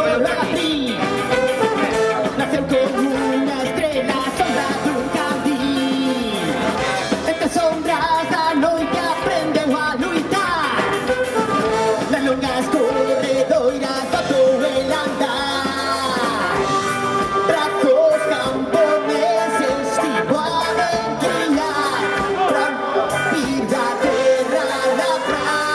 veo aquí. Nació con una estrella, sombra de un jardín. Esta sombra da noite aprendeu a luitar. Nas longas corredoras batou el andar. Brazos camponeses tipo aventura. Pra vir da terra labrar.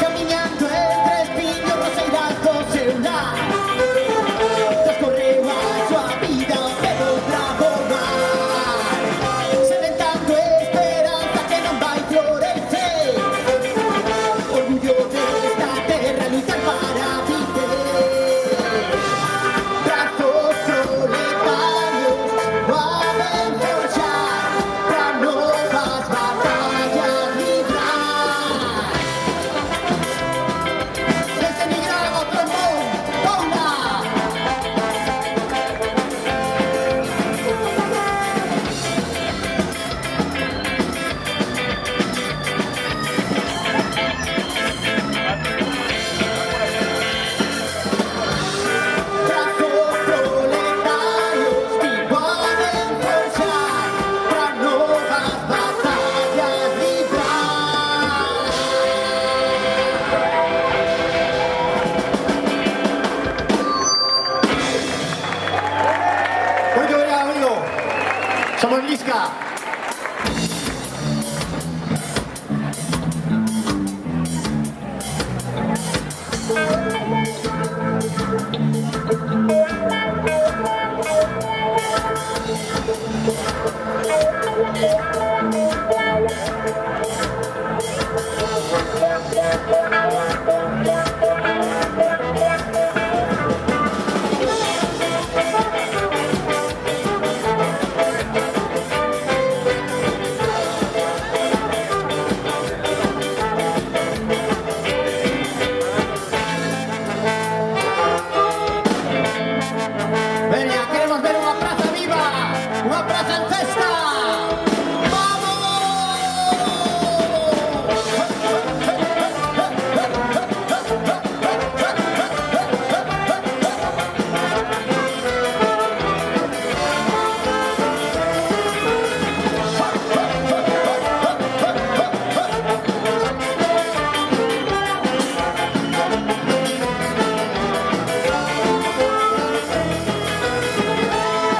Caminhando entre espinhos, roseiras do seu lar. Transcorreu a sua vida pelo bravo mar. Sementando esperanza que non vai florecer. Orgullo desta terra, lutar para viver. Brazos proletarios, podem forjar pra novas batallas librar. Desde migrar ao trombón, Paula. Brazos proletarios que podem forjar pra novas batallas librar. Muito obrigado, amigo. Somos Lisca. Venga, queremos ver unha praza viva, unha praza en festa.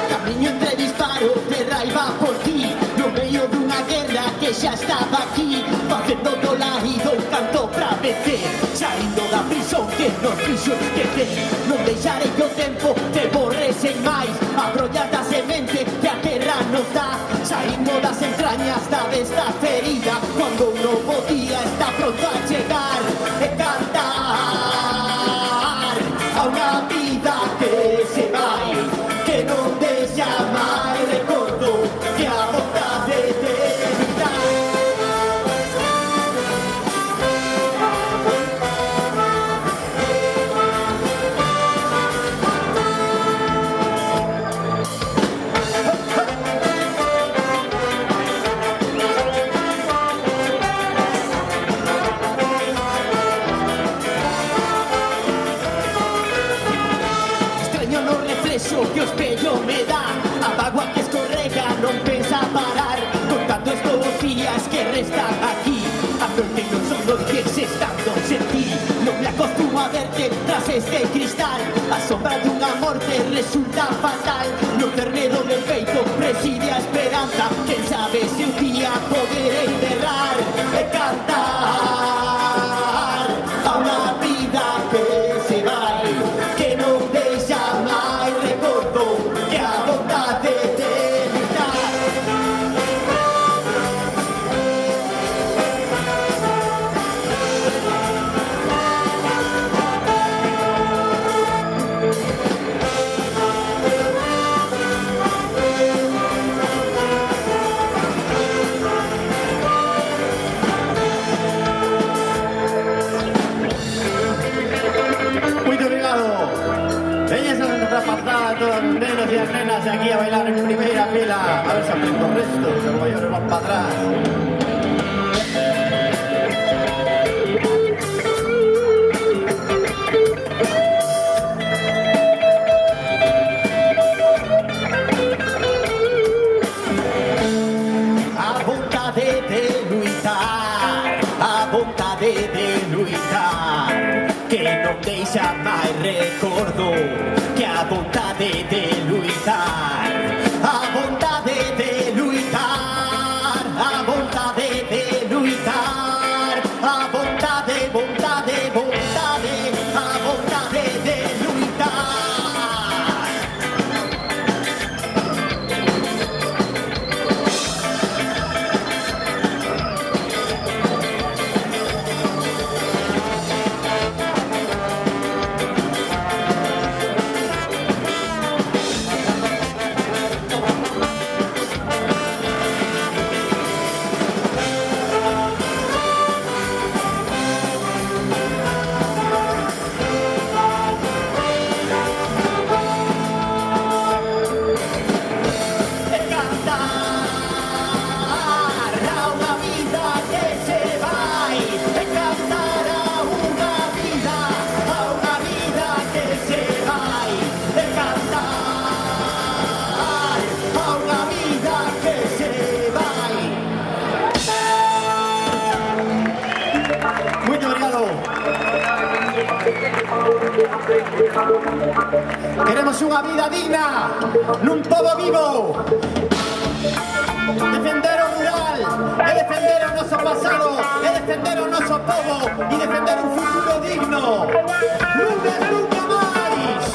Camiño entre disparos de raiva por ti. No medio dunha guerra que xa estaba aquí. Facendo do larido un canto pra vencer. Saindo da prisión que nos fixo esquecer. Non deixarei que o tempo te borre sen máis. Abrollar da semente que a terra nos dá. Saindo das entrañas desta ferida. Cuando un novo día está pronto a chegar. E cantar a unha vida que se vai. Que non deixa máis recordo que a vontade de evitar. Extraño no reflexo que o espello me dá. A bagua que escorrega non pensa parar. Contando estos días que restan aquí. A noite non son os días estando sen ti. Non me acostumo a verte tras este cristal. A sombra dunha morte resulta fatal. No ternedo del peito preside a esperanza. Quen sabe se un día poderei enterrar e cantar a unha vida que se vai. Que non deixa máis recordo que a vontade de evitar. ponerse aquí a bailar en primera fila. A ver si aprendo el resto, que los mayores van para atrás. A vontade de luitar, que non deixa máis recordo, que a vontade de luitar, a vontade de luitar, a vontade de luitar, a vontade, vontade, vontade, a vontade de luitar. Queremos unha vida digna, nun pobo vivo. Defender o rural, e defender o noso pasado, e defender o noso pobo, e defender un futuro digno. Lunes nunca máis.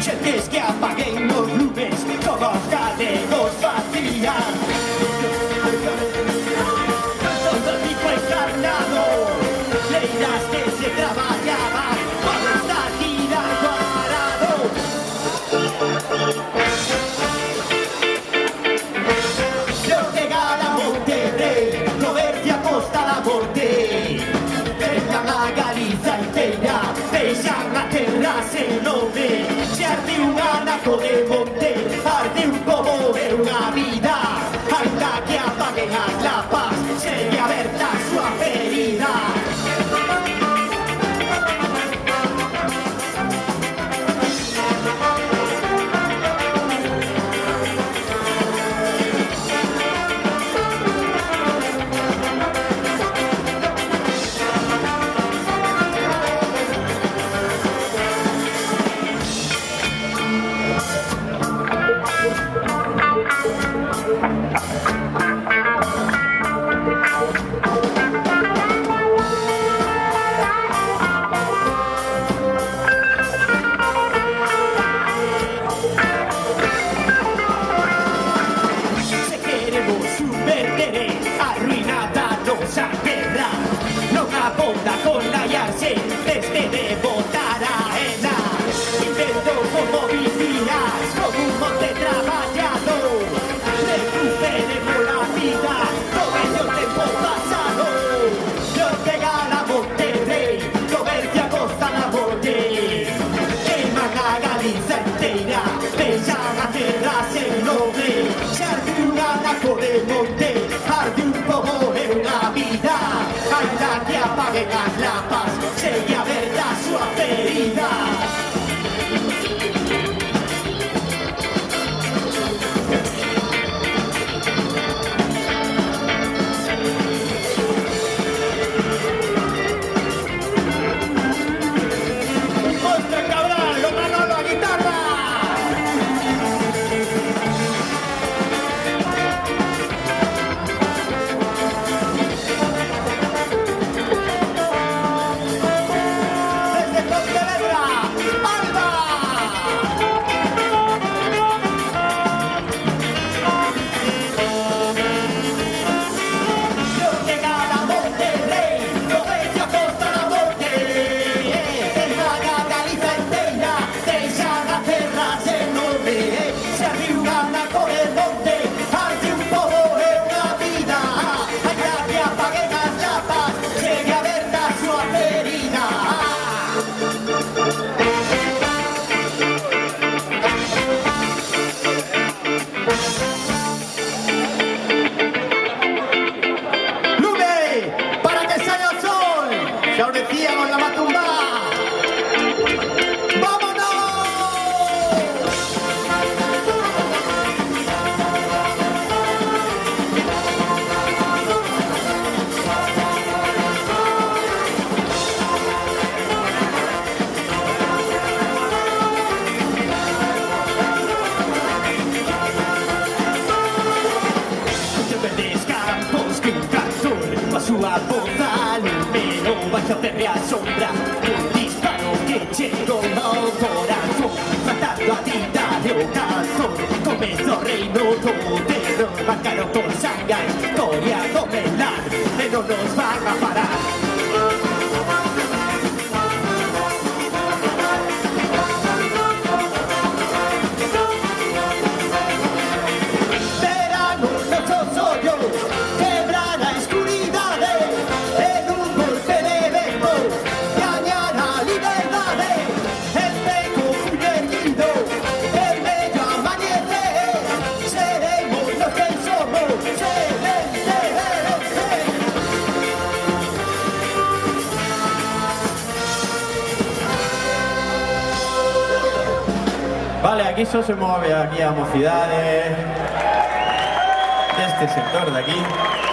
Xentes que apaguen os lumes, como os galegos facían. Todo tipo encarnado, leiras que se traballaban para estar tirando arado. Yo llegar a Monterrey, no verte a costa la morte. Vengan a Galiza inteira, deixan a terra sen nome. Se arde un anaco de monte, arde un pobo e unha vida. Ainda que apaguen as lapas, segue aberta a súa ferida. De monte, arde un pobo e unha vida. Ainda que apaguen as lapas, segue aberta a súa ferida. vais a hacerme a sombra. Un disparo que llegó ao corazón, matando a vida de ocasión. Comezó o reino do terror, marcaron con sangue a historia do melar, e non nos van a parar. Verán os nosos ollos, quebrar a escuridade, en un golpe de vento, gañar a liberdade. El peco full erguido, el bello amanecer, seremos los que somos, Vale, aquí só se move aquí a mocidade deste sector de aquí.